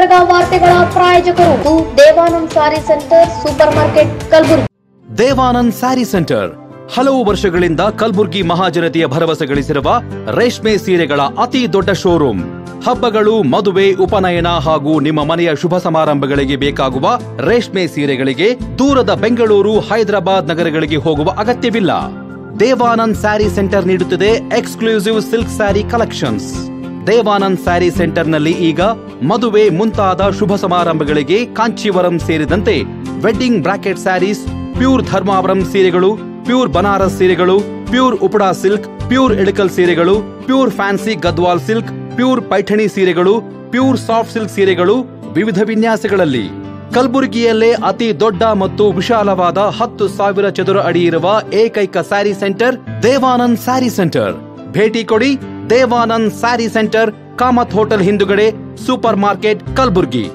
ಗುಲ್ಬರ್ಗಾ ವಾರ್ತೆಗಳ ಪ್ರಾಯೋಜಕರು Devanand sari centre supermarket Kalaburagi. Devanand sari centre ಹಲವು ವರ್ಷಗಳಿಂದ ಕಲಬುರಗಿ ಮಹಾಜನತೆಯ ಭರವಸೆ ಗಳಿಸಿರುವ ರೇಷ್ಮೆ ಸೀರೆಗಳ ಅತಿ ದೊಡ್ಡ ಶೋರೂಮ್. ಹಬ್ಬಗಳು, ಮದುವೆ, ಉಪನಯನ ಹಾಗೂ ನಿಮ್ಮ ಮನೆಯ ಶುಭ ಸಮಾರಂಭಗಳಿಗೆ ಬೇಕಾಗುವ ರೇಷ್ಮೆ ಸೀರೆಗಳಿಗೆ ದೂರದ ಬೆಂಗಳೂರು, ಹೈದರಾಬಾದ್ ನಗರಗಳಿಗೆ ಹೋಗುವ ಅಗತ್ಯವಿಲ್ಲ. ದೇವಾನಂದ್ ಸ್ಯಾರಿ ಸೆಂಟರ್ ನೀಡುತ್ತಿದೆ exclusive silk sari collections. Devanand sari ಸೆಂಟರ್ನಲ್ಲಿ ಈಗ ಮದುವೆ ಮುಂತಾದ ಶುಭ ಸಮಾರಂಭಗಳಿಗೆ ಕಾಂಚೀವರಂ ಸೇರಿದಂತೆ wedding brocade saris, pure Dharmavaram ಸೀರೆಗಳು, ಪ್ಯೂರ್ ಬನಾರಸ್ ಸೀರೆಗಳು, pure Uppada silk, pure Ilkal ಸೀರೆಗಳು, pure fancy Gadwal silk, pure Paithani ಸೀರೆಗಳು, ಪ್ಯೂರ್ ಸಾಫ್ಟ್ ಸಿಲ್ಕ್ ಸೀರೆಗಳು ವಿವಿಧ ವಿನ್ಯಾಸಗಳಲ್ಲಿ. ಕಲಬುರಗಿಯಲ್ಲೇ ಅತಿ ದೊಡ್ಡ ಮತ್ತು ವಿಶಾಲವಾದ 10,000 ಚದುರ ಅಡಿ ಇರುವ ಏಕೈಕ ಸ್ಯಾರಿ ಸೆಂಟರ್ ದೇವಾನಂದ್ ಸ್ಯಾರಿ ಸೆಂಟರ್. ಭೇಟಿ ಕೊಡಿ. ದೇವಾನಂದ್ ಸ್ಯಾರಿ ಸೆಂಟರ್, ಕಾಮತ್ ಹೋಟೆಲ್ ಹಿಂದುಗಡೆ, ಸೂಪರ್ ಮಾರ್ಕೆಟ್, ಕಲಬುರಗಿ.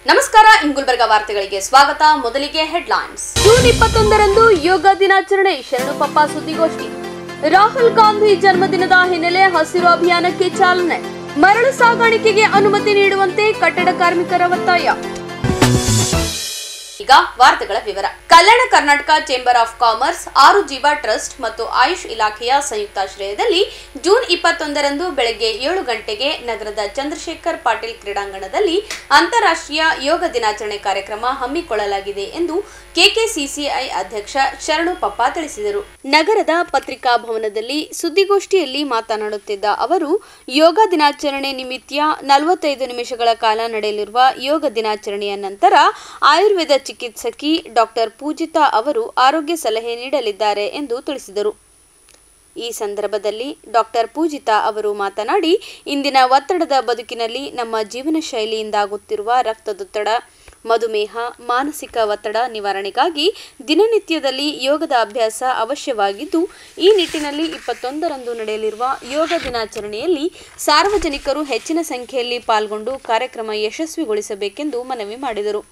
ನಮಸ್ಕಾರ, ಗುಲ್ಬರ್ಗಾ ವಾರ್ತೆಗಳಿಗೆ ಸ್ವಾಗತ. ಮೊದಲಿಗೆ ಹೆಡ್ಲೈನ್ಸ್. ಜೂನ್ 21ರಂದು ಯೋಗ ದಿನಾಚರಣೆ, ಶರಣುಪಪ್ಪ ಸುದ್ದಿಗೋಷ್ಠಿ. ರಾಹುಲ್ ಗಾಂಧಿ ಜನ್ಮದಿನದ ಹಿನ್ನೆಲೆ ಹಸಿರು ಅಭಿಯಾನಕ್ಕೆ ಚಾಲನೆ. ಮರಳು ಸಾಗಾಣಿಕೆಗೆ ಅನುಮತಿ ನೀಡುವಂತೆ ಕಟ್ಟಡ ಕಾರ್ಮಿಕರ ಒತ್ತಾಯ. ಈಗ ವಾರ್ತೆಗಳ ವಿವರ. ಕಲ್ಯಾಣ ಕರ್ನಾಟಕ ಚೇಂಬರ್ ಆಫ್ ಕಾಮರ್ಸ್, 6 ಜೀವ ಟ್ರಸ್ಟ್ ಮತ್ತು ಆಯುಷ್ ಇಲಾಖೆಯ ಸಂಯುಕ್ತಾಶ್ರಯದಲ್ಲಿ ಜೂನ್ 21ರಂದು ಬೆಳಗ್ಗೆ 7 ಗಂಟೆಗೆ ನಗರದ ಚಂದ್ರಶೇಖರ್ ಪಾಟೀಲ್ ಕ್ರೀಡಾಂಗಣದಲ್ಲಿ ಅಂತಾರಾಷ್ಟ್ರೀಯ ಯೋಗ ದಿನಾಚರಣೆ ಕಾರ್ಯಕ್ರಮ ಹಮ್ಮಿಕೊಳ್ಳಲಾಗಿದೆ ಎಂದು ಕೆಕೆಸಿಸಿಐ ಅಧ್ಯಕ್ಷ ಶರಣುಪಪ್ಪ ತಿಳಿಸಿದರು. ನಗರದ ಪತ್ರಿಕಾ ಭವನದಲ್ಲಿ ಸುದ್ದಿಗೋಷ್ಠಿಯಲ್ಲಿ ಮಾತನಾಡುತ್ತಿದ್ದ ಅವರು, ಯೋಗ ದಿನಾಚರಣೆ ನಿಮಿತ್ತ 45 ನಿಮಿಷಗಳ ಕಾಲ ನಡೆಯಲಿರುವ ಯೋಗ ದಿನಾಚರಣೆಯ ನಂತರ ಆಯುರ್ವೇದ ಚಿಕಿತ್ಸಕಿ ಡಾಕ್ಟರ್ ಪೂಜಿತಾ ಅವರು ಆರೋಗ್ಯ ಸಲಹೆ ನೀಡಲಿದ್ದಾರೆ ಎಂದು ತಿಳಿಸಿದರು. ಈ ಸಂದರ್ಭದಲ್ಲಿ ಡಾಕ್ಟರ್ ಪೂಜಿತಾ ಅವರು ಮಾತನಾಡಿ, ಇಂದಿನ ಒತ್ತಡದ ಬದುಕಿನಲ್ಲಿ ನಮ್ಮ ಜೀವನ ಶೈಲಿಯಿಂದಾಗುತ್ತಿರುವ ರಕ್ತದೊತ್ತಡ, ಮಧುಮೇಹ, ಮಾನಸಿಕ ಒತ್ತಡ ನಿವಾರಣೆಗಾಗಿ ದಿನನಿತ್ಯದಲ್ಲಿ ಯೋಗದ ಅಭ್ಯಾಸ ಅವಶ್ಯವಾಗಿದ್ದು, ಈ ನಿಟ್ಟಿನಲ್ಲಿ 21ರಂದು ನಡೆಯಲಿರುವ ಯೋಗ ದಿನಾಚರಣೆಯಲ್ಲಿ ಸಾರ್ವಜನಿಕರು ಹೆಚ್ಚಿನ ಸಂಖ್ಯೆಯಲ್ಲಿ ಪಾಲ್ಗೊಂಡು ಕಾರ್ಯಕ್ರಮ ಯಶಸ್ವಿಗೊಳಿಸಬೇಕೆಂದು ಮನವಿ ಮಾಡಿದರು.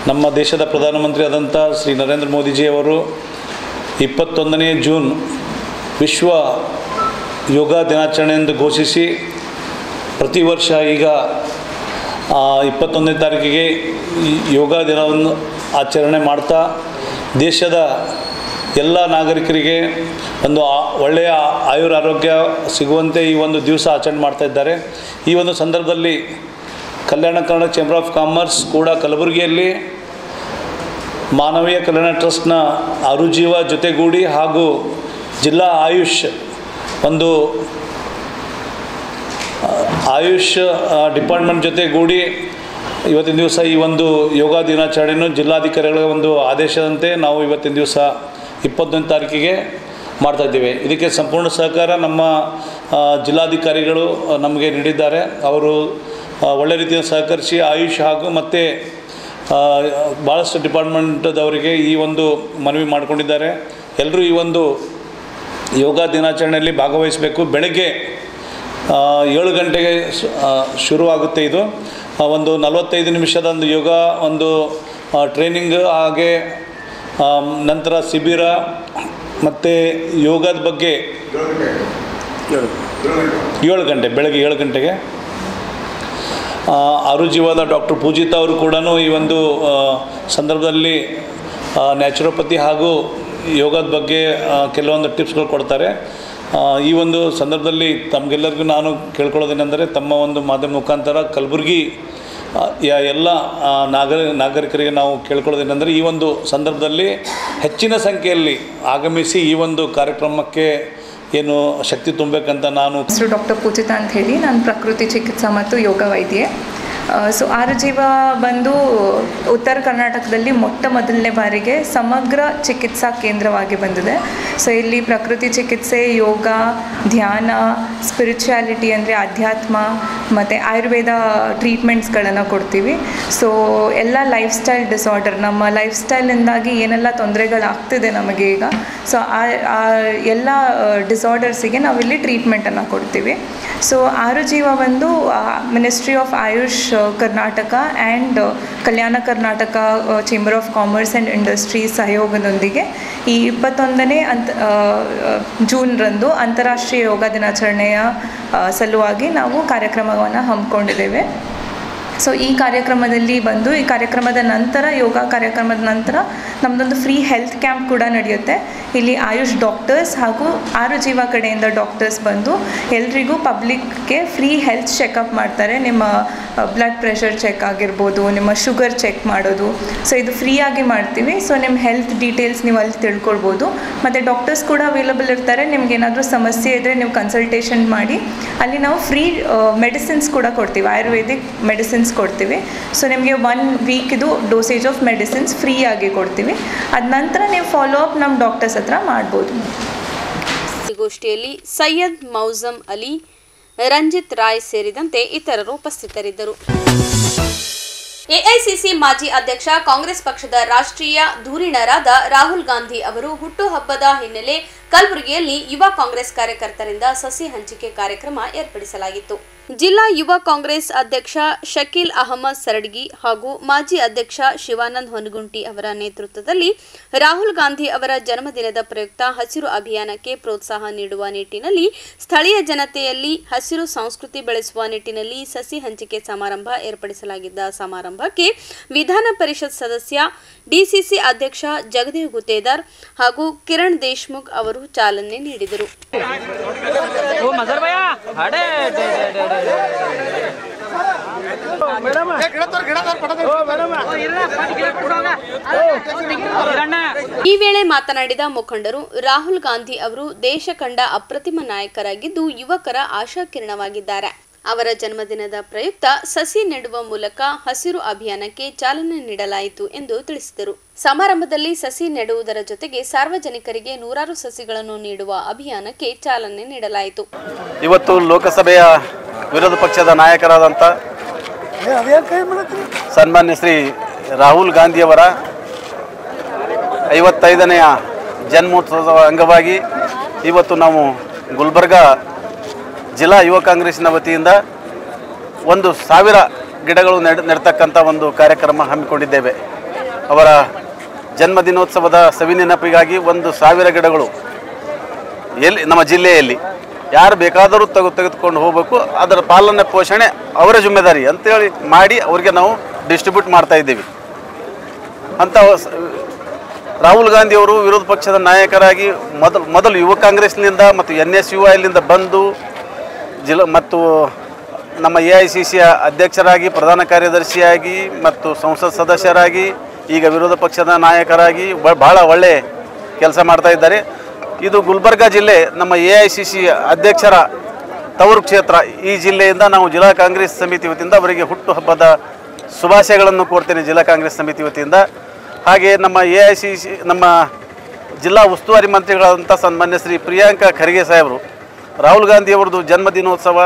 ನಮ್ಮ ದೇಶದ ಪ್ರಧಾನಮಂತ್ರಿ ಆದಂಥ ಶ್ರೀ ನರೇಂದ್ರ ಮೋದಿಜಿಯವರು 21ನೇ ಜೂನ್ ವಿಶ್ವ ಯೋಗ ದಿನಾಚರಣೆ ಎಂದು ಘೋಷಿಸಿ ಪ್ರತಿ ವರ್ಷ ಈಗ 21ನೇ ತಾರೀಕಿಗೆ ಯೋಗ ದಿನವನ್ನು ಆಚರಣೆ ಮಾಡ್ತಾ ದೇಶದ ಎಲ್ಲ ನಾಗರಿಕರಿಗೆ ಒಂದು ಒಳ್ಳೆಯ ಆರೋಗ್ಯ ಸಿಗುವಂತೆ ಈ ಒಂದು ದಿವಸ ಆಚರಣೆ ಮಾಡ್ತಾ ಇದ್ದಾರೆ. ಈ ಒಂದು ಸಂದರ್ಭದಲ್ಲಿ ಕಲ್ಯಾಣ ಕರ್ನಾಟಕ ಚೇಂಬರ್ ಆಫ್ ಕಾಮರ್ಸ್ ಕೂಡ ಕಲಬುರಗಿಯಲ್ಲಿ ಮಾನವೀಯ ಕಲ್ಯಾಣ ಟ್ರಸ್ಟ್ನ ಅರುಜೀವ ಜೊತೆಗೂಡಿ ಹಾಗೂ ಜಿಲ್ಲಾ ಆಯುಷ್ ಡಿಪಾರ್ಟ್ಮೆಂಟ್ ಜೊತೆಗೂಡಿ ಇವತ್ತಿನ ದಿವಸ ಈ ಒಂದು ಯೋಗ ದಿನಾಚರಣೆಯನ್ನು ಜಿಲ್ಲಾಧಿಕಾರಿಗಳ ಒಂದು ಆದೇಶದಂತೆ ನಾವು ಇವತ್ತಿನ ದಿವಸ 21ನೇ ತಾರೀಕಿಗೆ ಮಾಡ್ತಾಯಿದ್ದೇವೆ. ಇದಕ್ಕೆ ಸಂಪೂರ್ಣ ಸಹಕಾರ ನಮ್ಮ ಜಿಲ್ಲಾಧಿಕಾರಿಗಳು ನಮಗೆ ನೀಡಿದ್ದಾರೆ. ಅವರು ಒಳ್ಳೆ ರೀತಿಯಲ್ಲಿ ಸಹಕರಿಸಿ ಆಯುಷ್ ಹಾಗೂ ಮತ್ತು ಭಾಳಷ್ಟು ಡಿಪಾರ್ಟ್ಮೆಂಟ್ದವರಿಗೆ ಈ ಒಂದು ಮನವಿ ಮಾಡಿಕೊಂಡಿದ್ದಾರೆ. ಎಲ್ಲರೂ ಈ ಒಂದು ಯೋಗ ದಿನಾಚರಣೆಯಲ್ಲಿ ಭಾಗವಹಿಸಬೇಕು. ಬೆಳಗ್ಗೆ 7 ಗಂಟೆಗೆ ಶುರುವಾಗುತ್ತೆ. ಇದು ಒಂದು 45 ನಿಮಿಷದ ಒಂದು ಯೋಗ ಒಂದು ಟ್ರೈನಿಂಗ್, ಹಾಗೆ ನಂತರ ಶಿಬಿರ ಮತ್ತು ಯೋಗದ ಬಗ್ಗೆ 7 ಗಂಟೆ ಬೆಳಗ್ಗೆ 7 ಗಂಟೆಗೆ ಆರುಜೀವದ ಡಾಕ್ಟರ್ ಪೂಜಿತಾ ಅವರು ಕೂಡ ಈ ಒಂದು ಸಂದರ್ಭದಲ್ಲಿ ನ್ಯಾಚುರೋಪತಿ ಹಾಗೂ ಯೋಗದ ಬಗ್ಗೆ ಕೆಲವೊಂದು ಟಿಪ್ಸ್ಗಳು ಕೊಡ್ತಾರೆ. ಈ ಒಂದು ಸಂದರ್ಭದಲ್ಲಿ ತಮಗೆಲ್ಲರಿಗೂ ನಾನು ಕೇಳ್ಕೊಳ್ಳೋದೇನೆಂದರೆ, ತಮ್ಮ ಒಂದು ಮಾಧ್ಯಮ ಮುಖಾಂತರ ಕಲಬುರಗಿ ಎಲ್ಲ ನಾಗರಿಕರಿಗೆ ನಾವು ಕೇಳ್ಕೊಳ್ಳೋದೇನೆಂದರೆ, ಈ ಒಂದು ಸಂದರ್ಭದಲ್ಲಿ ಹೆಚ್ಚಿನ ಸಂಖ್ಯೆಯಲ್ಲಿ ಆಗಮಿಸಿ ಈ ಒಂದು ಕಾರ್ಯಕ್ರಮಕ್ಕೆ ಏನು ಶಕ್ತಿ ತುಂಬಬೇಕಂತ ನಾನು. ಹೆಸರು ಡಾಕ್ಟರ್ ಪೂಜಿತಾ ಅಂತ ಹೇಳಿ, ನಾನು ಪ್ರಕೃತಿ ಚಿಕಿತ್ಸಾ ಮತ್ತು ಯೋಗ ವೈದ್ಯೆ. ಸೊ ಆರುಜೀವ ಬಂದು ಉತ್ತರ ಕರ್ನಾಟಕದಲ್ಲಿ ಮೊದಲನೇ ಬಾರಿಗೆ ಸಮಗ್ರ ಚಿಕಿತ್ಸಾ ಕೇಂದ್ರವಾಗಿ ಬಂದಿದೆ. ಸೊ ಇಲ್ಲಿ ಪ್ರಕೃತಿ ಚಿಕಿತ್ಸೆ, ಯೋಗ, ಧ್ಯಾನ, ಸ್ಪಿರಿಚುಯಾಲಿಟಿ ಅಂದರೆ ಅಧ್ಯಾತ್ಮ ಮತ್ತು ಆಯುರ್ವೇದ ಟ್ರೀಟ್ಮೆಂಟ್ಸ್ಗಳನ್ನು ಕೊಡ್ತೀವಿ. ಸೊ ಎಲ್ಲ ಲೈಫ್ ಸ್ಟೈಲ್ ಡಿಸಾರ್ಡರ್, ನಮ್ಮ ಲೈಫ್ ಸ್ಟೈಲಿಂದಾಗಿ ಏನೆಲ್ಲ ತೊಂದರೆಗಳಾಗ್ತಿದೆ ನಮಗೆ ಈಗ, ಸೊ ಆ ಎಲ್ಲ ಡಿಸಾರ್ಡರ್ಸಿಗೆ ನಾವಿಲ್ಲಿ ಟ್ರೀಟ್ಮೆಂಟನ್ನು ಕೊಡ್ತೀವಿ. ಸೊ ಆರುಜೀವ ಬಂದು ministry of AYUSH Karnataka and Kalyana Karnataka chamber of commerce and industries ಸಹಯೋಗದೊಂದಿಗೆ ಈ 21ನೇ ಜೂನ್ರಂದು ಅಂತಾರಾಷ್ಟ್ರೀಯ ಯೋಗ ದಿನಾಚರಣೆಯ ಸಲುವಾಗಿ ನಾವು ಕಾರ್ಯಕ್ರಮವನ್ನು ಹಮ್ಮಿಕೊಂಡಿದ್ದೇವೆ. ಸೊ ಈ ಕಾರ್ಯಕ್ರಮದ ನಂತರ ಯೋಗ ಕಾರ್ಯಕ್ರಮದ ನಂತರ ನಮ್ಮದೊಂದು ಫ್ರೀ ಹೆಲ್ತ್ ಕ್ಯಾಂಪ್ ಕೂಡ ನಡೆಯುತ್ತೆ. ಇಲ್ಲಿ ಆಯುಷ್ ಡಾಕ್ಟರ್ಸ್ ಹಾಗೂ ಆರುಜೀವ ಕಡೆಯಿಂದ ಡಾಕ್ಟರ್ಸ್ ಬಂದು ಎಲ್ರಿಗೂ ಪಬ್ಲಿಕ್ಗೆ ಫ್ರೀ ಹೆಲ್ತ್ ಚೆಕಪ್ ಮಾಡ್ತಾರೆ. ನಿಮ್ಮ ಬ್ಲಡ್ ಪ್ರೆಷರ್ ಚೆಕ್ ಆಗಿರ್ಬೋದು, ನಿಮ್ಮ ಶುಗರ್ ಚೆಕ್ ಮಾಡೋದು, ಸೊ ಇದು ಫ್ರೀಯಾಗಿ ಮಾಡ್ತೀವಿ. ಸೊ ನಿಮ್ಮ ಹೆಲ್ತ್ ಡೀಟೇಲ್ಸ್ ನೀವು ಅಲ್ಲಿ ತಿಳ್ಕೊಳ್ಬೋದು. ಮತ್ತು ಡಾಕ್ಟರ್ಸ್ ಕೂಡ ಅವೈಲಬಲ್ ಇರ್ತಾರೆ. ನಿಮ್ಗೆ ಏನಾದರೂ ಸಮಸ್ಯೆ ಇದ್ದರೆ ನೀವು ಕನ್ಸಲ್ಟೇಷನ್ ಮಾಡಿ ಅಲ್ಲಿ ನಾವು ಫ್ರೀ ಮೆಡಿಸಿನ್ಸ್ ಕೂಡ ಕೊಡ್ತೀವಿ, ಆಯುರ್ವೇದಿಕ್ ಮೆಡಿಸಿನ್ಸ್ ಕೊಡ್ತೀವಿ. ಸೊ ನಿಮಗೆ 1 ವೀಕಿದು ಡೋಸೇಜ್ ಆಫ್ ಮೆಡಿಸಿನ್ಸ್ ಫ್ರೀ ಆಗಿ ಕೊಡ್ತೀವಿ. ಅದ ನಂತರ ನೀವು ಫಾಲೋ ಅಪ್ ನಮ್ಮ ಡಾಕ್ಟರ್ಸ್ ಹತ್ರ ಮಾಡ್ಬೋದು. ಗೋಷ್ಠಿಯಲ್ಲಿ ಸೈಯದ್ ಮೌಜಂ ಅಲಿ, ರಂಜಿತ್ ರಾಯ್ ಸೇರಿದಂತೆ ಇತರರು ಉಪಸ್ಥಿತರಿದ್ದರು. ಎಐಸಿಸಿ ಮಾಜಿ ಅಧ್ಯಕ್ಷ, ಕಾಂಗ್ರೆಸ್ ಪಕ್ಷದ ರಾಷ್ಟ್ರೀಯ ಧುರೀಣರಾದ ರಾಹುಲ್ ಗಾಂಧಿ ಅವರು ಹುಟ್ಟುಹಬ್ಬದ ಹಿನ್ನೆಲೆ ಕಲಬುರಗಿಯಲ್ಲಿ ಯುವ ಕಾಂಗ್ರೆಸ್ ಕಾರ್ಯಕರ್ತರಿಂದ ಸಸಿ ಹಂಚಿಕೆ ಕಾರ್ಯಕ್ರಮ ಏರ್ಪಡಿಸಲಾಗಿತ್ತು. ಜಿಲ್ಲಾ ಯುವ ಕಾಂಗ್ರೆಸ್ ಅಧ್ಯಕ್ಷ ಶಕೀಲ್ ಅಹಮದ್ ಸರಡ್ಗಿ ಹಾಗೂ ಮಾಜಿ ಅಧ್ಯಕ್ಷ ಶಿವಾನಂದ್ ಹೊನಗುಂಟಿ ಅವರ ನೇತೃತ್ವದಲ್ಲಿ ರಾಹುಲ್ ಗಾಂಧಿ ಅವರ ಜನ್ಮದಿನದ ಪ್ರಯುಕ್ತ ಹಸಿರು ಅಭಿಯಾನಕ್ಕೆ ಪ್ರೋತ್ಸಾಹ ನೀಡುವ ನಿಟ್ಟಿನಲ್ಲಿ ಸ್ಥಳೀಯ ಜನತೆಯಲ್ಲಿ ಹಸಿರು ಸಂಸ್ಕೃತಿ ಬೆಳೆಸುವ ನಿಟ್ಟಿನಲ್ಲಿ ಸಸಿ ಹಂಚಿಕೆ ಸಮಾರಂಭ ಏರ್ಪಡಿಸಲಾಗಿದ್ದ ಸಮಾರಂಭಕ್ಕೆ ವಿಧಾನ ಪರಿಷತ್ ಸದಸ್ಯ, ಡಿಸಿಸಿ ಅಧ್ಯಕ್ಷ ಜಗದೇವ್ ಗುತ್ತೇದಾರ್ ಹಾಗೂ ಕಿರಣ್ ದೇಶ್ಮುಖ್ ಅವರು ಚಾಲನೆ ನೀಡಿದರು. ಈ ವೇಳೆ ಮಾತನಾಡಿದ ಮುಖಂಡರು, ರಾಹುಲ್ ಗಾಂಧಿ ಅವರು ದೇಶ ಕಂಡ ಅಪ್ರತಿಮ ನಾಯಕರಾಗಿದ್ದು ಯುವಕರ ಆಶಾಕಿರಣವಾಗಿದ್ದಾರೆ. ಅವರ ಜನ್ಮದಿನದ ಪ್ರಯುಕ್ತ ಸಸಿ ನೆಡುವ ಮೂಲಕ ಹಸಿರು ಅಭಿಯಾನಕ್ಕೆ ಚಾಲನೆ ನೀಡಲಾಯಿತು ಎಂದು ತಿಳಿಸಿದರು. ಸಮಾರಂಭದಲ್ಲಿ ಸಸಿ ನೆಡುವುದರ ಜೊತೆಗೆ ಸಾರ್ವಜನಿಕರಿಗೆ 100 ಸಸಿಗಳನ್ನು ನೀಡುವ ಅಭಿಯಾನಕ್ಕೆ ಚಾಲನೆ ನೀಡಲಾಯಿತು. ಇವತ್ತು ಲೋಕಸಭೆಯ ವಿರೋಧ ಪಕ್ಷದ ನಾಯಕರಾದಂಥ ಸನ್ಮಾನ್ಯ ಶ್ರೀ ರಾಹುಲ್ ಗಾಂಧಿಯವರ 55ನೇ ಜನ್ಮೋತ್ಸವದ ಅಂಗವಾಗಿ ಇವತ್ತು ನಾವು ಗುಲ್ಬರ್ಗಾ ಜಿಲ್ಲಾ ಯುವ ಕಾಂಗ್ರೆಸ್ಸಿನ ವತಿಯಿಂದ 1,000 ಗಿಡಗಳು ನೆಡ್ತಕ್ಕಂಥ ಒಂದು ಕಾರ್ಯಕ್ರಮ ಹಮ್ಮಿಕೊಂಡಿದ್ದೇವೆ. ಅವರ ಜನ್ಮದಿನೋತ್ಸವದ ಸವಿನೆನಪಿಗಾಗಿ 1,000 ಗಿಡಗಳು ನಮ್ಮ ಜಿಲ್ಲೆಯಲ್ಲಿ ಯಾರು ಬೇಕಾದರೂ ತೆಗೆದುಕೊಂಡು ಹೋಗಬೇಕು, ಅದರ ಪಾಲನೆ ಪೋಷಣೆ ಅವರ ಜಿಮ್ಮೆದಾರಿ ಅಂತೇಳಿ ಮಾಡಿ ಅವರಿಗೆ ನಾವು ಡಿಸ್ಟ್ರಿಬ್ಯೂಟ್ ಮಾಡ್ತಾ ಇದ್ದೀವಿ ಅಂತ. ರಾಹುಲ್ ಗಾಂಧಿಯವರು ವಿರೋಧ ಪಕ್ಷದ ನಾಯಕರಾಗಿ ಮೊದಲು ಯುವ ಕಾಂಗ್ರೆಸ್ನಿಂದ ಮತ್ತು NSUIಲಿಂದ ಬಂದು ಮತ್ತು ನಮ್ಮ AICCಯ ಅಧ್ಯಕ್ಷರಾಗಿ, ಪ್ರಧಾನ ಕಾರ್ಯದರ್ಶಿಯಾಗಿ ಮತ್ತು ಸಂಸತ್ ಸದಸ್ಯರಾಗಿ, ಈಗ ವಿರೋಧ ಪಕ್ಷದ ನಾಯಕರಾಗಿ ಭಾಳ ಒಳ್ಳೆ ಕೆಲಸ ಮಾಡ್ತಾ ಇದ್ದಾರೆ. ಇದು ಗುಲ್ಬರ್ಗಾ ಜಿಲ್ಲೆ ನಮ್ಮ AICC ಅಧ್ಯಕ್ಷರ ತವರು ಕ್ಷೇತ್ರ. ಈ ಜಿಲ್ಲೆಯಿಂದ ನಾವು ಜಿಲ್ಲಾ ಕಾಂಗ್ರೆಸ್ ಸಮಿತಿ ವತಿಯಿಂದ ಅವರಿಗೆ ಹುಟ್ಟುಹಬ್ಬದ ಶುಭಾಶಯಗಳನ್ನು ಕೋರ್ತೇನೆ ಜಿಲ್ಲಾ ಕಾಂಗ್ರೆಸ್ ಸಮಿತಿ ವತಿಯಿಂದ. ಹಾಗೆ ನಮ್ಮ AICC ನಮ್ಮ ಜಿಲ್ಲಾ ಉಸ್ತುವಾರಿ ಮಂತ್ರಿಗಳಾದಂಥ ಸನ್ಮಾನ್ಯ ಶ್ರೀ ಪ್ರಿಯಾಂಕಾ ಖರ್ಗೆ ಸಾಹೇಬರು ರಾಹುಲ್ ಗಾಂಧಿಯವರದ್ದು ಜನ್ಮದಿನೋತ್ಸವ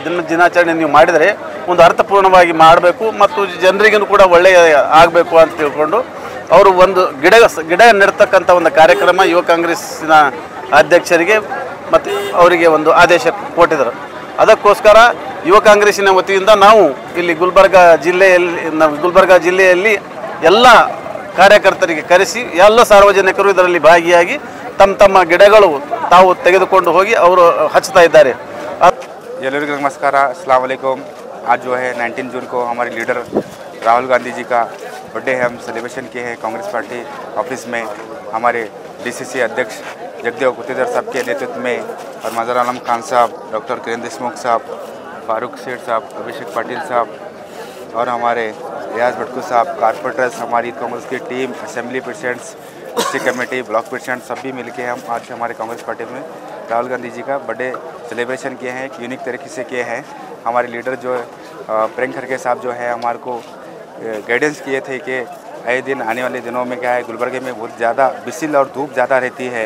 ಜನ್ಮ ದಿನಾಚರಣೆ ನೀವು ಮಾಡಿದರೆ ಒಂದು ಅರ್ಥಪೂರ್ಣವಾಗಿ ಮಾಡಬೇಕು ಮತ್ತು ಜನರಿಗೂ ಕೂಡ ಒಳ್ಳೆಯ ಆಗಬೇಕು ಅಂತ ತಿಳ್ಕೊಂಡು ಅವರು ಒಂದು ಗಿಡ ನೆಡ್ತಕ್ಕಂಥ ಒಂದು ಕಾರ್ಯಕ್ರಮ ಯುವ ಕಾಂಗ್ರೆಸ್ಸಿನ ಅಧ್ಯಕ್ಷರಿಗೆ ಮತ್ತು ಅವರಿಗೆ ಒಂದು ಆದೇಶ ಕೊಟ್ಟಿದ್ದರು. ಅದಕ್ಕೋಸ್ಕರ ಯುವ ಕಾಂಗ್ರೆಸ್ಸಿನ ವತಿಯಿಂದ ನಾವು ಇಲ್ಲಿ ಗುಲ್ಬರ್ಗಾ ಜಿಲ್ಲೆಯಲ್ಲಿ ಎಲ್ಲ ಕಾರ್ಯಕರ್ತರಿಗೆ ಕರೆಸಿ ಎಲ್ಲ ಸಾರ್ವಜನಿಕರು ಇದರಲ್ಲಿ ಭಾಗಿಯಾಗಿ ತಮ್ಮ ಗಿಡಗಳು ತಾವು ತೆಗೆದುಕೊಂಡು ಹೋಗಿ ಅವರು ಹಚ್ಚುತ್ತಾ ಇದ್ದಾರೆ. ಎಲ್ಲರಿಗೂ ನಮಸ್ಕಾರ, अस्सलाम वालेकुम। आज जो है 19 जून को हमारे लीडर राहुल गांधी जी का बर्थडे है, हम सेलिब्रेशन किए हैं कांग्रेस पार्टी ऑफिस में। हमारे DCC अध्यक्ष जगदेव गुत्तेदार साहब के नेतृत्व में और मज़हर आलम खान साहब, डॉक्टर किरण देशमुख साहब, फारूक सेठ साहब, अभिषेक पाटिल साहब और हमारे रियाज भटकू साहब, कारपोरेटर्स, हमारी कांग्रेस की team, assembly presidents, district committee, block president सभी मिलके हम आज हमारे कांग्रेस पार्टी में राहुल गांधी जी का बर्थडे सेलिब्रेशन किए हैं। एक यूनिक तरीके से किए हैं। हमारे लीडर जो प्रियंक खड़गे साहब जो है हमारे को गाइडेंस किए थे कि आए दिन आने वाले दिनों में क्या है गुलबर्गे में बहुत ज़्यादा बिसिल और धूप ज़्यादा रहती है,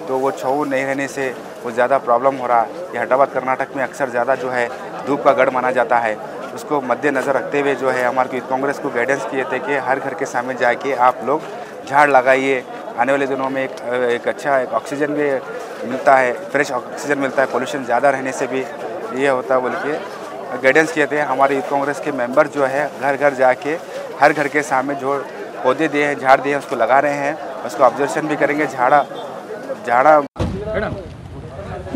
तो वो छाँव नहीं रहने से बहुत ज़्यादा प्रॉब्लम हो रहा है। ये हैदराबाद कर्नाटक में अक्सर ज़्यादा जो है धूप का गढ़ माना जाता है। उसको मद्देनज़र रखते हुए जो है हमारे यूथ कांग्रेस को गाइडेंस किए थे कि हर घर के सामने जाके आप लोग झाड़ लगाइए। आने वाले दिनों में एक अच्छा ऑक्सीजन भी मिलता है, फ्रेश ऑक्सीजन मिलता है, पोल्यूशन ज़्यादा रहने से भी ये होता है बोल के गाइडेंस किए थे। हमारे यूथ कांग्रेस के मेंबर जो है घर घर जाके हर घर के सामने जो पौधे दिए हैं, झाड़ दिए हैं, उसको लगा रहे हैं, उसको ऑब्जर्वेशन भी करेंगे। झाड़ा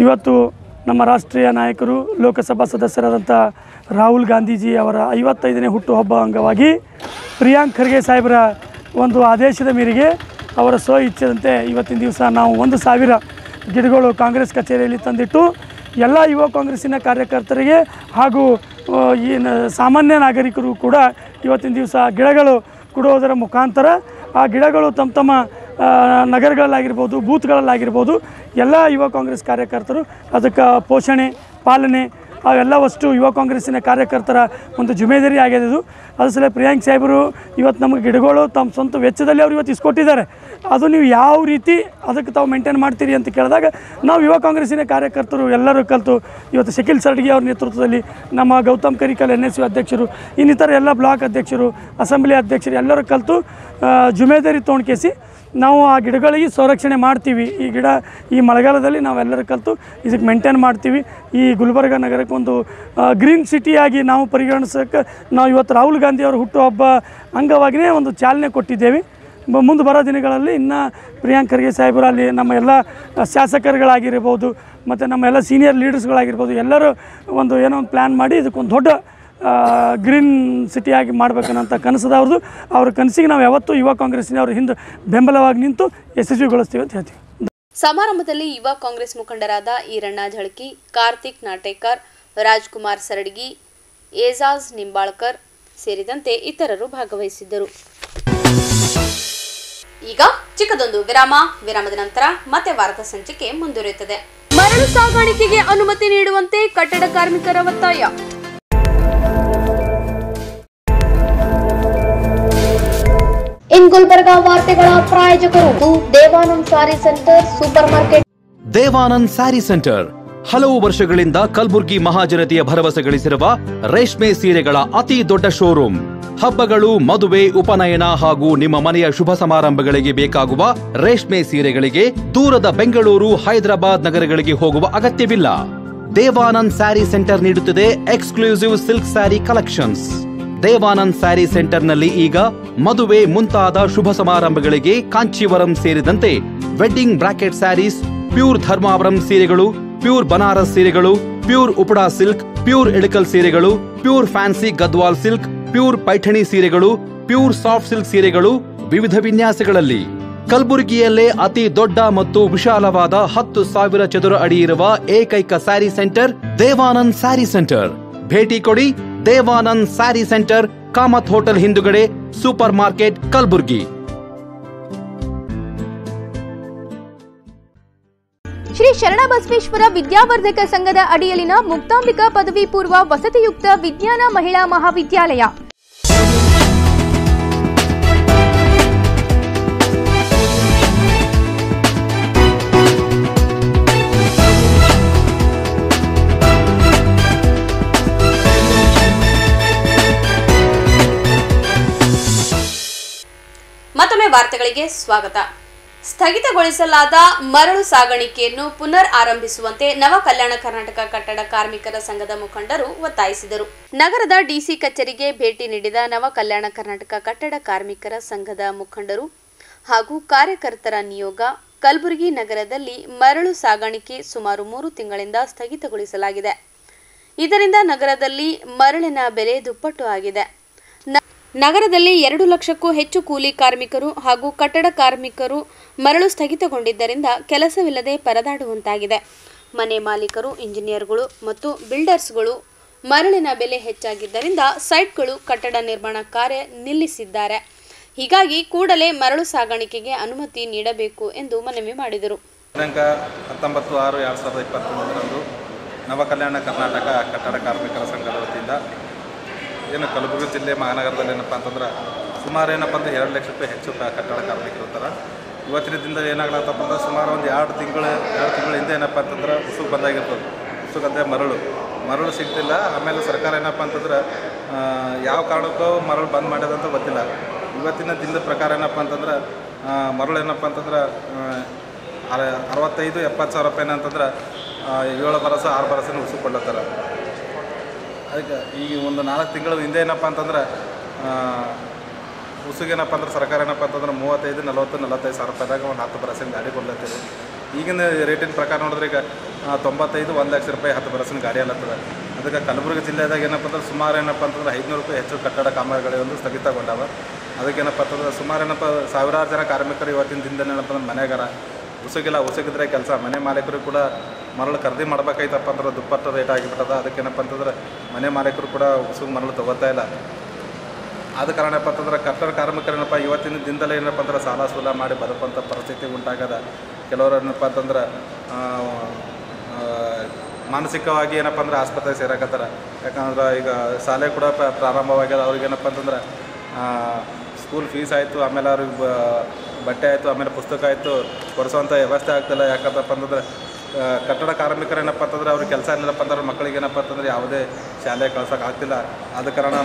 ಇವತ್ತು ನಮ್ಮ ರಾಷ್ಟ್ರೀಯ ನಾಯಕರು ಲೋಕಸಭಾ ಸದಸ್ಯರಾದಂಥ ರಾಹುಲ್ ಗಾಂಧೀಜಿ ಅವರ 55ನೇ ಹುಟ್ಟುಹಬ್ಬ ಅಂಗವಾಗಿ ಪ್ರಿಯಾಂಕ್ ಖರ್ಗೆ ಸಾಹೇಬರ ಒಂದು ಆದೇಶದ ಮೇರೆಗೆ ಅವರ ಇಚ್ಛೆದಂತೆ ಇವತ್ತಿನ ದಿವಸ ನಾವು 1,000 ಗಿಡಗಳು ಕಾಂಗ್ರೆಸ್ ಕಚೇರಿಯಲ್ಲಿ ತಂದಿಟ್ಟು ಎಲ್ಲ ಯುವ ಕಾಂಗ್ರೆಸ್ಸಿನ ಕಾರ್ಯಕರ್ತರಿಗೆ ಹಾಗೂ ಈ ಸಾಮಾನ್ಯ ನಾಗರಿಕರು ಕೂಡ ಇವತ್ತಿನ ದಿವಸ ಗಿಡಗಳು ಕೊಡುವುದರ ಮುಖಾಂತರ ಆ ಗಿಡಗಳು ತಮ್ಮ ತಮ್ಮ ನಗರಗಳಲ್ಲಾಗಿರ್ಬೋದು, ಬೂತ್ಗಳಲ್ಲಾಗಿರ್ಬೋದು ಎಲ್ಲ ಯುವ ಕಾಂಗ್ರೆಸ್ ಕಾರ್ಯಕರ್ತರು ಅದಕ್ಕೆ ಪೋಷಣೆ ಪಾಲನೆ ಅವೆಲ್ಲವಷ್ಟು ಯುವ ಕಾಂಗ್ರೆಸ್ಸಿನ ಕಾರ್ಯಕರ್ತರ ಒಂದು ಜಿಮ್ಮೆದಾರಿ ಆಗಿದೆ. ಅದು ಸಲ ಪ್ರಿಯಾಂಕ್ ಸಾಹೇಬರು ಇವತ್ತು ನಮಗೆ ಗಿಡಗಳು ತಮ್ಮ ಸ್ವಂತ ವೆಚ್ಚದಲ್ಲಿ ಅವ್ರು ಇವತ್ತು ಇಸ್ಕೊಟ್ಟಿದ್ದಾರೆ. ಅದು ನೀವು ಯಾವ ರೀತಿ ಅದಕ್ಕೆ ತಾವು ಮೇಂಟೈನ್ ಮಾಡ್ತೀರಿ ಅಂತ ಕೇಳಿದಾಗ ನಾವು ಯುವ ಕಾಂಗ್ರೆಸ್ಸಿನ ಕಾರ್ಯಕರ್ತರು ಎಲ್ಲರೂ ಕಲಿತು ಇವತ್ತು ಶಕೀಲ್ ಸರ್ಡ್ಗಿ ಅವ್ರ ನೇತೃತ್ವದಲ್ಲಿ ನಮ್ಮ ಗೌತಮ್ ಕರಿಕಲ್ NSU ಅಧ್ಯಕ್ಷರು, ಇನ್ನಿತರ ಎಲ್ಲ ಬ್ಲಾಕ್ ಅಧ್ಯಕ್ಷರು, ಅಸೆಂಬ್ಲಿ ಅಧ್ಯಕ್ಷರು ಎಲ್ಲರೂ ಕಲಿತು ಜಿಮ್ಮೆದಾರಿ ತೊಗೊಂಡ್ಕೇಸಿ ನಾವು ಆ ಗಿಡಗಳಿಗೆ ಸಂರಕ್ಷಣೆ ಮಾಡ್ತೀವಿ. ಈ ಗಿಡ ಈ ಮಳೆಗಾಲದಲ್ಲಿ ನಾವೆಲ್ಲರೂ ಕಲಿತು ಇದಕ್ಕೆ ಮೇಂಟೈನ್ ಮಾಡ್ತೀವಿ. ಈ ಗುಲ್ಬರ್ಗ ನಗರಕ್ಕೆ ಒಂದು ಗ್ರೀನ್ ಸಿಟಿಯಾಗಿ ನಾವು ಪರಿಗಣಿಸೋಕ್ಕೆ ನಾವು ಇವತ್ತು ರಾಹುಲ್ ಗಾಂಧಿ ಅವರ ಹುಟ್ಟುಹಬ್ಬ ಅಂಗವಾಗಿಯೇ ಒಂದು ಚಾಲನೆ ಕೊಟ್ಟಿದ್ದೇವೆ. ಮುಂದೆ ಬರೋ ದಿನಗಳಲ್ಲಿ ಇನ್ನು ಪ್ರಿಯಾಂಕ್ ಖರ್ಗೆ ಸಾಹೇಬರು ಅಲ್ಲಿ ನಮ್ಮ ಎಲ್ಲ ಶಾಸಕರುಗಳಾಗಿರ್ಬೋದು ಮತ್ತು ನಮ್ಮ ಎಲ್ಲ ಸೀನಿಯರ್ ಲೀಡರ್ಸ್ಗಳಾಗಿರ್ಬೋದು ಎಲ್ಲರೂ ಒಂದು ಏನೋ ಒಂದು ಪ್ಲ್ಯಾನ್ ಮಾಡಿ ಇದಕ್ಕೊಂದು ದೊಡ್ಡ ಗ್ರೀನ್ ಸಿಟಿಯಾಗಿ ಮಾಡಬೇಕನ್ನೋಂಥ ಕನಸದ ಅವ್ರದ್ದು. ಅವ್ರ ಕನಸಿಗೆ ನಾವು ಯಾವತ್ತೂ ಯುವ ಕಾಂಗ್ರೆಸ್ಸಿನವ್ರ ಹಿಂದೆ ಬೆಂಬಲವಾಗಿ ನಿಂತು ಯಶಸ್ವಿಗೊಳಿಸ್ತೀವಿ ಅಂತ ಹೇಳ್ತೀವಿ. ಸಮಾರಂಭದಲ್ಲಿ ಯುವ ಕಾಂಗ್ರೆಸ್ ಮುಖಂಡರಾದ ಈರಣ್ಣ ಝಳಕಿ, ಕಾರ್ತಿಕ್ ನಾಟೇಕರ್, ರಾಜ್ಕುಮಾರ್ ಸರಡ್ಗಿ, ಏಜಾಜ್ ನಿಂಬಾಳ್ಕರ್ ಸೇರಿದಂತೆ ಇತರರು ಭಾಗವಹಿಸಿದ್ದರು. ಈಗ ಚಿಕ್ಕದೊಂದು ವಿರಾಮದ ನಂತರ ಮತ್ತೆ ವಾರ್ತಾ ಸಂಚಿಕೆ ಮುಂದುವರಿಯುತ್ತದೆ. ಮರಳು ಸಾಗಾಣಿಕೆಗೆ ಅನುಮತಿ ನೀಡುವಂತೆ ಕಟ್ಟಡ ಕಾರ್ಮಿಕರ ಒತ್ತಾಯ. ಇನ್ ಗುಲ್ಬರ್ಗಾ ವಾರ್ತೆಗಳ ಪ್ರಾಯೋಜಕರು Devanand sari centre supermarket. Devanand sari centre ಹಲವು ವರ್ಷಗಳಿಂದ ಕಲಬುರ್ಗಿ ಮಹಾಜನತೆಯ ಭರವಸೆ ಗಳಿಸಿರುವ ರೇಷ್ಮೆ ಸೀರೆಗಳ ಅತಿ ದೊಡ್ಡ ಶೋರೂಮ್. ಹಬ್ಬಗಳು, ಮದುವೆ, ಉಪನಯನ ಹಾಗೂ ನಿಮ್ಮ ಮನೆಯ ಶುಭ ಸಮಾರಂಭಗಳಿಗೆ ಬೇಕಾಗುವ ರೇಷ್ಮೆ ಸೀರೆಗಳಿಗೆ ದೂರದ ಬೆಂಗಳೂರು, ಹೈದರಾಬಾದ್ ನಗರಗಳಿಗೆ ಹೋಗುವ ಅಗತ್ಯವಿಲ್ಲ. ದೇವಾನಂದ್ ಸ್ಯಾರಿ ಸೆಂಟರ್ ನೀಡುತ್ತಿದೆ exclusive silk sari collections. Devanand sari ಸೆಂಟರ್ನಲ್ಲಿ ಈಗ ಮದುವೆ ಮುಂತಾದ ಶುಭ ಸಮಾರಂಭಗಳಿಗೆ ಕಾಂಚೀವರಂ ಸೇರಿದಂತೆ wedding brocade saris, pure Dharmavaram ಸೀರೆಗಳು, ಪ್ಯೂರ್ ಬನಾರಸ್ ಸೀರೆಗಳು, pure Uppada silk, pure Ilkal ಸೀರೆಗಳು, pure fancy Gadwal silk, pure Paithani ಸೀರೆಗಳು, ಪ್ಯೂರ್ ಸಾಫ್ಟ್ ಸಿಲ್ಕ್ ಸೀರೆಗಳು ವಿವಿಧ ವಿನ್ಯಾಸಗಳಲ್ಲಿ. ಕಲಬುರಗಿಯಲ್ಲೇ ಅತಿ ದೊಡ್ಡ ಮತ್ತು ವಿಶಾಲವಾದ 10,000 ಚದುರ ಅಡಿ ಇರುವ ಏಕೈಕ ಸ್ಯಾರಿ ಸೆಂಟರ್ ದೇವಾನಂದ್ ಸ್ಯಾರಿ ಸೆಂಟರ್. ಭೇಟಿ ಕೊಡಿ. ದೇವಾನಂದ್ ಸ್ಯಾರಿ ಸೆಂಟರ್, ಕಾಮತ್ ಹೋಟೆಲ್ ಹಿಂದುಗಡೆ, ಸೂಪರ್ ಮಾರ್ಕೆಟ್, ಕಲಬುರ್ಗಿ. ಶ್ರೀ ಶರಣಬಸವೇಶ್ವರ ವಿದ್ಯಾವರ್ಧಕ ಸಂಘದ ಅಡಿಯಲ್ಲಿನ ಮುಕ್ತಾಂಬಿಕಾ ಪದವಿ ಪೂರ್ವ ವಸತಿಯುಕ್ತ ವಿಜ್ಞಾನ ಮಹಿಳಾ ಮಹಾವಿದ್ಯಾಲಯ ಮತ್ತೊಮ್ಮೆ ವಾರ್ತೆಗಳಿಗೆ ಸ್ವಾಗತ. ಸ್ಥಗಿತಗೊಳಿಸಲಾದ ಮರಳು ಸಾಗಾಣಿಕೆಯನ್ನು ಪುನರ್ ಆರಂಭಿಸುವಂತೆ ನವ ಕಲ್ಯಾಣ ಕರ್ನಾಟಕ ಕಟ್ಟಡ ಕಾರ್ಮಿಕರ ಸಂಘದ ಮುಖಂಡರು ಒತ್ತಾಯಿಸಿದರು. ನಗರದ ಡಿಸಿ ಕಚೇರಿಗೆ ಭೇಟಿ ನೀಡಿದ ನವ ಕಲ್ಯಾಣ ಕರ್ನಾಟಕ ಕಟ್ಟಡ ಕಾರ್ಮಿಕರ ಸಂಘದ ಮುಖಂಡರು ಹಾಗೂ ಕಾರ್ಯಕರ್ತರ ನಿಯೋಗ ಕಲಬುರಗಿ ನಗರದಲ್ಲಿ ಮರಳು ಸಾಗಾಣಿಕೆ ಸುಮಾರು 3 ತಿಂಗಳಿಂದ ಸ್ಥಗಿತಗೊಳಿಸಲಾಗಿದೆ. ಇದರಿಂದ ನಗರದಲ್ಲಿ ಮರಳಿನ ಬೆಲೆ ದುಪ್ಪಟ್ಟು ಆಗಿದೆ. ನಗರದಲ್ಲಿ 2 ಲಕ್ಷಕ್ಕೂ ಹೆಚ್ಚು ಕೂಲಿ ಕಾರ್ಮಿಕರು ಹಾಗೂ ಕಟ್ಟಡ ಕಾರ್ಮಿಕರು ಮರಳು ಸ್ಥಗಿತಗೊಂಡಿದ್ದರಿಂದ ಕೆಲಸವಿಲ್ಲದೆ ಪರದಾಡುವಂತಾಗಿದೆ. ಮನೆ ಮಾಲೀಕರು, ಇಂಜಿನಿಯರ್ಗಳು ಮತ್ತು ಬಿಲ್ಡರ್ಸ್ಗಳು ಮರಳಿನ ಬೆಲೆ ಹೆಚ್ಚಾಗಿದ್ದರಿಂದ ಸೈಟ್ಗಳು ಕಟ್ಟಡ ನಿರ್ಮಾಣ ಕಾರ್ಯ ನಿಲ್ಲಿಸಿದ್ದಾರೆ. ಹೀಗಾಗಿ ಕೂಡಲೇ ಮರಳು ಸಾಗಾಣಿಕೆಗೆ ಅನುಮತಿ ನೀಡಬೇಕು ಎಂದು ಮನವಿ ಮಾಡಿದರು. ದಿನಾಂಕ 19/6/2023 ನವ ಕಲ್ಯಾಣ ಕರ್ನಾಟಕ ಕಟ್ಟಡ ಕಾರ್ಮಿಕರ ಸಂಘದ ವತಿಯಿಂದ ಏನು ಕಲಬುರಗಿ ಜಿಲ್ಲೆ ಮಹಾನಗರದಲ್ಲಿ ಏನಪ್ಪ ಅಂತಂದ್ರೆ ಸುಮಾರು ಏನಪ್ಪ ಅಂದರೆ 2 ಲಕ್ಷ ರೂಪಾಯಿ ಹೆಚ್ಚು ಕಟ್ಟಡ ಕಾರ್ಮಿಕರು ಇರ್ತಾರೆ. ಇವತ್ತಿನ ದಿನದಲ್ಲಿ ಏನಾಗ್ಲತ್ತಪ್ಪ ಅಂದ್ರೆ ಸುಮಾರು ಒಂದು 2 ತಿಂಗಳ ಹಿಂದೆ ಏನಪ್ಪ ಅಂತಂದ್ರೆ ಉಸುಕು ಬಂದಾಗಿರ್ತದೆ. ಉಸುಕು ಅಂದರೆ ಮರಳು ಸಿಗ್ತಿಲ್ಲ. ಆಮೇಲೆ ಸರ್ಕಾರ ಏನಪ್ಪ ಅಂತಂದ್ರೆ ಯಾವ ಕಾರಣಕ್ಕೂ ಮರಳು ಬಂದ್ ಮಾಡ್ಯದಂತ ಗೊತ್ತಿಲ್ಲ. ಇವತ್ತಿನ ದಿನದ ಪ್ರಕಾರ ಏನಪ್ಪ ಅಂತಂದ್ರೆ ಮರಳು ಏನಪ್ಪ ಅಂತಂದ್ರೆ 65-70 ಸಾವಿರ ರೂಪಾಯಿನ ಅಂತಂದ್ರೆ 7 ಬರಸ 6 ಬರಸನ ಉಸುಕು ಕೊಡ್ಲತ್ತಾರ. ಅದಕ್ಕೆ ಈಗ ಒಂದು 4 ತಿಂಗಳ ಹಿಂದೆ ಏನಪ್ಪ ಅಂತಂದ್ರೆ ಉಸುಗೇನಪ್ಪ ಅಂದ್ರೆ ಸರ್ಕಾರ ಏನಪ್ಪ ಅಂತಂದ್ರೆ 35-40-45 ಸಾವಿರ ರೂಪಾಯಿದಾಗ ಒಂದು 10 ಬರಸಿನ ಗಾಡಿ ಕೊಡ್ಲತ್ತೀವಿ. ಈಗಿನ ರೇಟಿನ ಪ್ರಕಾರ ನೋಡಿದ್ರೆ ಈಗ 95-1 ಲಕ್ಷ ರೂಪಾಯಿ 10 ಬರಸಿನ ಗಾಡಿ ಅಲ್ಲತ್ತದ. ಅದಕ್ಕೆ ಕಲಬುರಗಿ ಜಿಲ್ಲೆದಾಗ ಏನಪ್ಪ ಅಂದ್ರೆ ಸುಮಾರು ಏನಪ್ಪ ಅಂತಂದ್ರೆ 500 ರೂಪಾಯಿ ಹೆಚ್ಚು ಕಟ್ಟಡ ಕಾಮಗಾರಿಗಳು ಸ್ಥಗಿತಗೊಂಡಾವ. ಅದಕ್ಕೇನಪ್ಪ ಅಂತಂದ್ರೆ ಸುಮಾರು ಏನಪ್ಪ ಸಾವಿರಾರು ಜನ ಕಾರ್ಮಿಕರು ಇವತ್ತಿನ ದಿನದಲ್ಲಿ ಏನಪ್ಪ ಅಂದ್ರೆ ಮನೆಗಾರ ಉಸುಗಿದ್ರೆ ಕೆಲಸ ಮನೆ ಮಾಲೀಕರು ಕೂಡ ಮರಳು ಖರೀದಿ ಮಾಡ್ಬೇಕಾಯ್ತಪ್ಪ ಅಂದ್ರೆ ದುಪ್ಪಟ್ಟು ರೇಟ್ ಆಗಿಬಿಟ್ಟದ. ಅದಕ್ಕೇನಪ್ಪ ಅಂತಂದ್ರೆ ಮನೆ ಮಾಲೀಕರು ಕೂಡ ಉಸುಗು ಮರಳು ತೊಗೋತಾ ಇಲ್ಲ. ಆದ ಕಾರಣ ಏನಪ್ಪ ಅಂತಂದ್ರೆ ಕಟ್ಟಡ ಕಾರ್ಮಿಕರೇನಪ್ಪ ಇವತ್ತಿನ ದಿನದಲ್ಲೇ ಏನಪ್ಪ ಅಂದ್ರೆ ಸಾಲ ಸೂಲ ಮಾಡಿ ಬದುಕುವಂಥ ಪರಿಸ್ಥಿತಿ ಉಂಟಾಗದ. ಕೆಲವರು ಏನಪ್ಪ ಅಂತಂದ್ರೆ ಮಾನಸಿಕವಾಗಿ ಏನಪ್ಪ ಅಂದ್ರೆ ಆಸ್ಪತ್ರೆಗೆ ಸೇರಾಕತ್ತಾರ. ಯಾಕಂದ್ರೆ ಈಗ ಶಾಲೆ ಕೂಡ ಪ್ರಾರಂಭವಾಗ್ಯದ. ಅವ್ರಿಗೇನಪ್ಪ ಅಂತಂದ್ರೆ ಸ್ಕೂಲ್ ಫೀಸ್ ಆಯಿತು, ಆಮೇಲೆ ಅವ್ರಿಗೆ ಬಟ್ಟೆ ಆಯಿತು, ಆಮೇಲೆ ಪುಸ್ತಕ ಆಯಿತು ಕೊಡಿಸೋವಂಥ ವ್ಯವಸ್ಥೆ ಆಗ್ತಿಲ್ಲ. ಯಾಕಂತಪ್ಪ ಅಂತಂದ್ರೆ ಕಟ್ಟಡ ಕಾರ್ಮಿಕರು ಏನಪ್ಪ ಅಂತಂದ್ರೆ ಅವ್ರಿಗೆ ಕೆಲಸ ಇಲ್ಲಪ್ಪ ಅಂದ್ರೆ ಮಕ್ಕಳಿಗೆ ಏನಪ್ಪ ಅಂತಂದ್ರೆ ಯಾವುದೇ ಶಾಲೆಗೆ ಕಳ್ಸೋಕೆ ಆಗ್ತಿಲ್ಲ. ಆದ ಕಾರಣ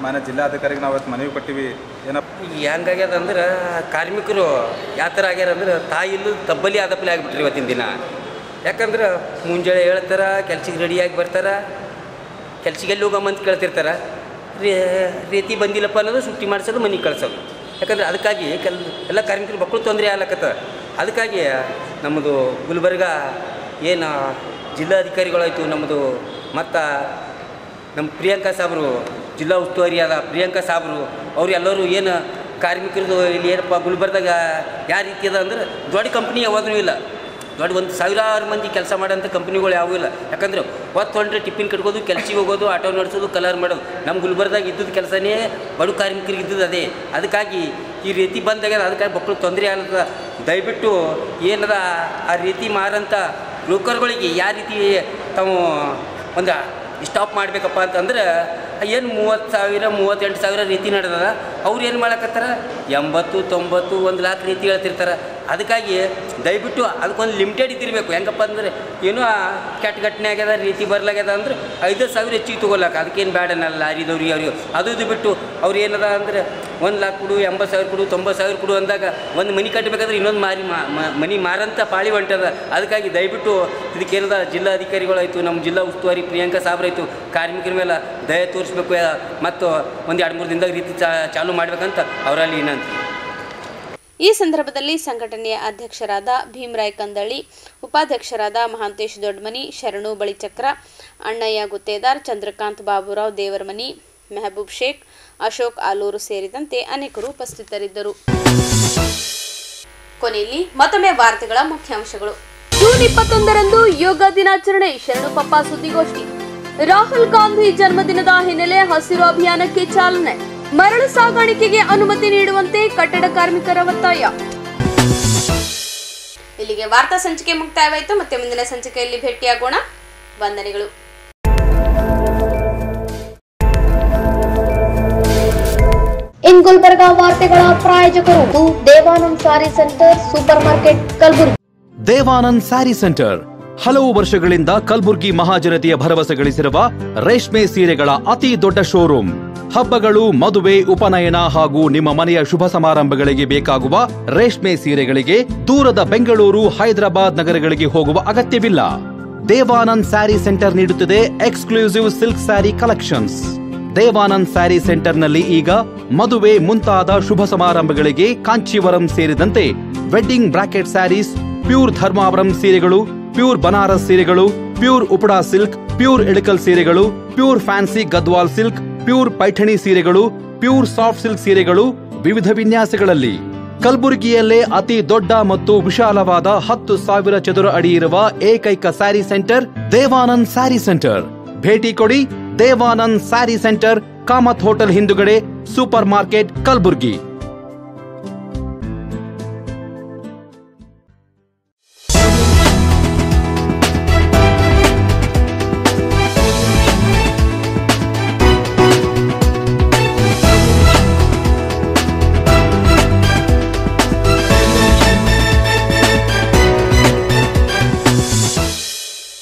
ಮಾನ್ಯ ಜಿಲ್ಲಾಧಿಕಾರಿಗೆ ನಾವು ಇವತ್ತು ಮನವಿ ಕೊಟ್ಟಿವಿ. ಏನಪ್ಪ ಹೆಂಗಾಗ್ಯದ ಅಂದ್ರೆ ಕಾರ್ಮಿಕರು ಯಾವ ಥರ ಆಗ್ಯಾರ ಅಂದ್ರೆ ತಾಯಿಲ್ಲೂ ತಬ್ಬಲಿ ಆದಪ್ಪಲಿ ಆಗಿಬಿಟ್ರಿ ಇವತ್ತಿನ ದಿನ. ಯಾಕಂದ್ರೆ ಮುಂಜಾನೆ ಹೇಳ್ತಾರೆ, ಕೆಲ್ಸಕ್ಕೆ ರೆಡಿಯಾಗಿ ಬರ್ತಾರೆ, ಕೆಲ್ಸಕ್ಕೆ ಎಲ್ಲಿ ಹೋಗಮ್ಮಂತ ಕೇಳ್ತಿರ್ತಾರೆ. ರೀತಿ ಬಂದಿಲ್ಲಪ್ಪ ಅನ್ನೋದು ಸುಟ್ಟಿ ಮಾಡಿಸೋದು, ಮನೆಗೆ ಕಳ್ಸೋದು. ಯಾಕಂದ್ರೆ ಅದಕ್ಕಾಗಿ ಎಲ್ಲ ಕಾರ್ಮಿಕರು ಮಕ್ಕಳು ತೊಂದರೆ ಆಗ್ಲಕತ್ತ. ಅದಕ್ಕಾಗಿ ನಮ್ಮದು ಗುಲ್ಬರ್ಗ ಏನು ಜಿಲ್ಲಾಧಿಕಾರಿಗಳಾಯಿತು ನಮ್ಮದು, ಮತ್ತು ನಮ್ಮ ಪ್ರಿಯಾಂಕಾ ಸಾಬ್ರು ಜಿಲ್ಲಾ ಉಸ್ತುವಾರಿ ಆದ ಪ್ರಿಯಾಂಕಾ ಸಾಬ್ರು ಅವ್ರು ಎಲ್ಲರೂ ಏನು ಕಾರ್ಮಿಕರದು ಇಲ್ಲಿ ಏನಪ್ಪ ಗುಲ್ಬರ್ದಾಗ ಯಾವ ರೀತಿ ಅದ ಅಂದ್ರೆ ದೊಡ್ಡ ಕಂಪ್ನಿ ಯಾವಾಗೂ ಇಲ್ಲ. ದೊಡ್ಡ 1000 ಮಂದಿ ಕೆಲಸ ಮಾಡೋಂಥ ಕಂಪ್ನಿಗಳು ಯಾವೂ ಇಲ್ಲ. ಯಾಕಂದ್ರೆ ಹೊತ್ತೊಂಡ್ರೆ ಟಿಫಿನ್ ಕಟ್ಕೋದು, ಕೆಲ್ಸಿಗೆ ಹೋಗೋದು, ಆಟೋ ನಡೆಸೋದು, ಕಲರ್ ಮಾಡೋದು. ನಮ್ಮ ಗುಲ್ಬರ್ದಾಗ ಇದ್ದದ್ದು ಕೆಲಸನೇ ಬಡ ಕಾರ್ಮಿಕರಿಗೆ ಇದ್ದದ್ದು ಅದೇ. ಅದಕ್ಕಾಗಿ ಈ ರೀತಿ ಬಂದಾಗ ಅದಕ್ಕಾಗಿ ಮಕ್ಕಳು ತೊಂದರೆ ಆಗ್ತದೆ. ದಯವಿಟ್ಟು ಏನದ ಆ ರೀತಿ ಮಾರಂಥ ಬ್ರೋಕರ್ಗಳಿಗೆ ಯಾವ ರೀತಿ ತಾವು ಒಂದು ಸ್ಟಾಪ್ ಮಾಡಬೇಕಪ್ಪ ಅಂತಂದ್ರೆ ಏನು 30,000 38,000 ರೀತಿ ನಡೆದದ. ಅವ್ರು ಏನು ಮಾಡಕತ್ತಾರ 80, 90, 1 ಲಾಖ ರೀತಿ ಹೇಳ್ತಿರ್ತಾರೆ. ಅದಕ್ಕಾಗಿ ದಯವಿಟ್ಟು ಅದಕ್ಕೊಂದು ಲಿಮಿಟೆಡ್ ಇದ್ದಿರಬೇಕು. ಹೆಂಗಪ್ಪ ಅಂದರೆ ಏನೋ ಕೆಟ್ಟ ಘಟನೆ ಆಗ್ಯದ, ರೀತಿ ಬರ್ಲಾಗ್ಯದ ಅಂದ್ರೆ 5,000 ಹೆಚ್ಚಿಗೆ ತೊಗೊಳಕ ಅದಕ್ಕೇನು ಬೇಡನಲ್ಲ ಲಾರಿದವ್ರಿಗೆ ಅವ್ರಿಗೆ. ಅದು ಬಿಟ್ಟು ಅವ್ರು ಏನದ ಅಂದರೆ 1 ಲಾಖ ಕೊಡು, 80,000 ಕೊಡು, 90,000 ಕೊಡು ಅಂದಾಗ ಒಂದು ಮನೆ ಕಟ್ಟಬೇಕಾದ್ರೆ ಇನ್ನೊಂದು ಮನೆ ಮಾರಂಥ ಪಾಳಿ ಹೊಂಟದ. ಅದಕ್ಕಾಗಿ ದಯವಿಟ್ಟು ಇದಕ್ಕೇನದ ಜಿಲ್ಲಾಧಿಕಾರಿಗಳಾಯಿತು, ನಮ್ಮ ಜಿಲ್ಲಾ ಉಸ್ತುವಾರಿ ಪ್ರಿಯಾಂಕಾ ಸಾಬ್ರಾಯಿತು ಕಾರ್ಮಿಕರ ಮೇಲೆ ದಯ ತೋರಿಸ್ಬೇಕು. ಮತ್ತು ಒಂದು 2-3 ದಿನದಾಗ ರೀತಿ ಚಾಲೂ ಮಾಡಬೇಕಂತ ಅವರಲ್ಲಿ ವಿನಂತಿ. ಈ ಸಂದರ್ಭದಲ್ಲಿ ಸಂಘಟನೆಯ ಅಧ್ಯಕ್ಷರಾದ ಭೀಮರಾಯ್ ಕಂದಳ್ಳಿ, ಉಪಾಧ್ಯಕ್ಷರಾದ ಮಹಾಂತೇಶ್ ದೊಡ್ಡಮನಿ, ಶರಣು ಬಳಿಚಕ್ರ, ಅಣ್ಣಯ್ಯ ಗುತ್ತೇದಾರ್, ಚಂದ್ರಕಾಂತ್ ಬಾಬುರಾವ್ ದೇವರಮನಿ, ಮೆಹಬೂಬ್ ಶೇಖ್, ಅಶೋಕ್ ಆಲೂರು ಸೇರಿದಂತೆ ಅನೇಕರು ಉಪಸ್ಥಿತರಿದ್ದರು. ಕೊನೆಯಲ್ಲಿ ಮತ್ತೊಮ್ಮೆ ವಾರ್ತೆಗಳ ಮುಖ್ಯಾಂಶಗಳು. ಜೂನ್ 21ರಂದು ಯೋಗ ದಿನಾಚರಣೆ, ಶರಣುಪಪ್ಪ ಸುದ್ದಿಗೋಷ್ಠಿ. ರಾಹುಲ್ ಗಾಂಧಿ ಜನ್ಮದಿನದ ಹಿನ್ನೆಲೆ ಹಸಿರು ಅಭಿಯಾನಕ್ಕೆ ಚಾಲನೆ. ಮರಳು ಸಾಗಾಣಿಕೆಗೆ ಅನುಮತಿ ನೀಡುವಂತೆ ಕಟ್ಟಡ ಕಾರ್ಮಿಕರ ಒತ್ತಾಯ. ಇಲ್ಲಿಗೆ ವಾರ್ತಾ ಸಂಚಿಕೆ ಮುಕ್ತಾಯವಾಯಿತು. ಮತ್ತೆ ಮುಂದಿನ ಸಂಚಿಕೆಯಲ್ಲಿ ಭೇಟಿಯಾಗೋಣ. ವಂದನೆಗಳು. ಇನ್ ಗುಲ್ಬರ್ಗ ವಾರ್ತೆಗಳ ಪ್ರಾಯೋಜಕರು Devanand sari centre supermarket Kalaburagi. Devanand sari centre ಹಲವು ವರ್ಷಗಳಿಂದ ಕಲಬುರ್ಗಿ ಮಹಾಜನತೆಯ ಭರವಸೆ ಗಳಿಸಿರುವ ರೇಷ್ಮೆ ಸೀರೆಗಳ ಅತಿ ದೊಡ್ಡ ಶೋರೂಮ್. ಹಬ್ಬಗಳು, ಮದುವೆ, ಉಪನಯನ ಹಾಗೂ ನಿಮ್ಮ ಮನೆಯ ಶುಭ ಸಮಾರಂಭಗಳಿಗೆ ಬೇಕಾಗುವ ರೇಷ್ಮೆ ಸೀರೆಗಳಿಗೆ ದೂರದ ಬೆಂಗಳೂರು, ಹೈದರಾಬಾದ್ ನಗರಗಳಿಗೆ ಹೋಗುವ ಅಗತ್ಯವಿಲ್ಲ. ದೇವಾನಂದ್ ಸ್ಯಾರಿ ಸೆಂಟರ್ ನೀಡುತ್ತಿದೆ exclusive silk sari collections. Devanand sari ಸೆಂಟರ್ನಲ್ಲಿ ಈಗ ಮದುವೆ ಮುಂತಾದ ಶುಭ ಸಮಾರಂಭಗಳಿಗೆ ಕಾಂಚೀವರಂ ಸೇರಿದಂತೆ wedding brocade saris, pure Dharmavaram ಸೀರೆಗಳು, ಪ್ಯೂರ್ ಬನಾರಸ್ ಸೀರೆಗಳು, pure Uppada silk, pure Ilkal ಸೀರೆಗಳು, pure fancy Gadwal silk, pure Paithani ಸೀರೆಗಳು, ಪ್ಯೂರ್ ಸಾಫ್ಟ್ ಸಿಲ್ಕ್ ಸೀರೆಗಳು ವಿವಿಧ ವಿನ್ಯಾಸಗಳಲ್ಲಿ. ಕಲಬುರಗಿಯಲ್ಲೇ ಅತಿ ದೊಡ್ಡ ಮತ್ತು ವಿಶಾಲವಾದ 10,000 ಚದುರ ಅಡಿ ಇರುವ ಏಕೈಕ ಸ್ಯಾರಿ ಸೆಂಟರ್ ದೇವಾನಂದ್ ಸ್ಯಾರಿ ಸೆಂಟರ್. ಭೇಟಿ ಕೊಡಿ. ದೇವಾನಂದ್ ಸ್ಯಾರಿ ಸೆಂಟರ್, ಕಾಮತ್ ಹೋಟೆಲ್ ಹಿಂದುಗಡೆ, ಸೂಪರ್ ಮಾರ್ಕೆಟ್, ಕಲಬುರಗಿ.